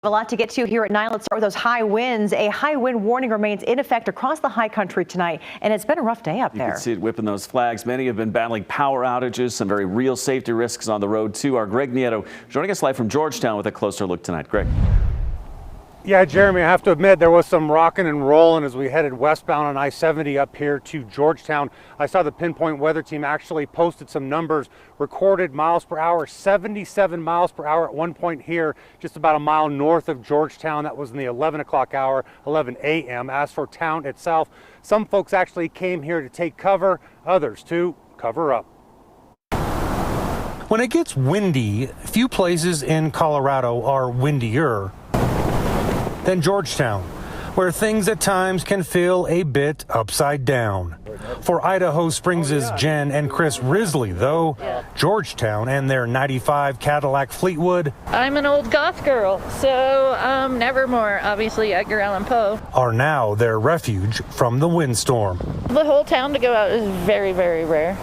A lot to get to here at 9. Let's start with those high winds. A high wind warning remains in effect across the high country tonight, and it's been a rough day up there. You can see it whipping those flags. Many have been battling power outages, some very real safety risks on the road, too. Our Greg Nieto joining us live from Georgetown with a closer look tonight. Greg. Yeah, Jeremy, I have to admit there was some rocking and rolling as we headed westbound on I-70 up here to Georgetown. I saw the Pinpoint Weather Team actually posted some numbers, recorded miles per hour, 77 miles per hour at one point here, just about a mile north of Georgetown. That was in the 11 o'clock hour, 11 a.m. As for town itself, some folks actually came here to take cover, others to cover up. When it gets windy, few places in Colorado are windier than Georgetown, where things at times can feel a bit upside down. For Idaho Springs' Jen and Chris Risley, though, Georgetown and their 95 Cadillac Fleetwood, I'm an old goth girl, so Nevermore, obviously Edgar Allan Poe, are now their refuge from the windstorm. The whole town to go out is very, very rare.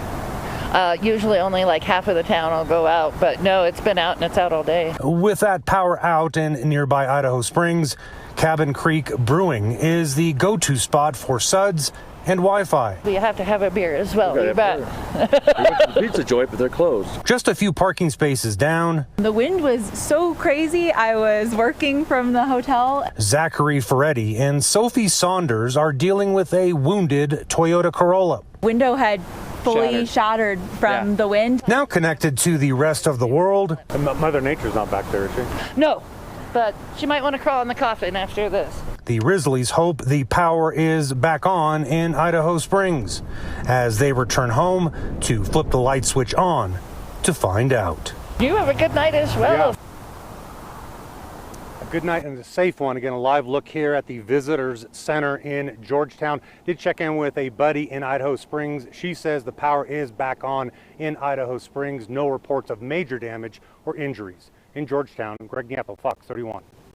Usually only like half of the town will go out, but no, it's been out and it's out all day. With that power out in nearby Idaho Springs, Cabin Creek Brewing is the go-to spot for suds and Wi-Fi. You have to have a beer as well, you bet. We went to the pizza joint, but they're closed. Just a few parking spaces down. The wind was so crazy, I was working from the hotel. Zachary Ferretti and Sophie Saunders are dealing with a wounded Toyota Corolla. Window had fully shattered from the wind. Now connected to the rest of the world. Mother Nature's not back there, is she? No, but she might want to crawl in the coffin after this. The Risleys hope the power is back on in Idaho Springs as they return home to flip the light switch on to find out. You have a good night as well. Yeah. A good night and a safe one. Again, a live look here at the Visitors Center in Georgetown. Did check in with a buddy in Idaho Springs. She says the power is back on in Idaho Springs. No reports of major damage or injuries. In Georgetown, Greg Nieto, Fox 31.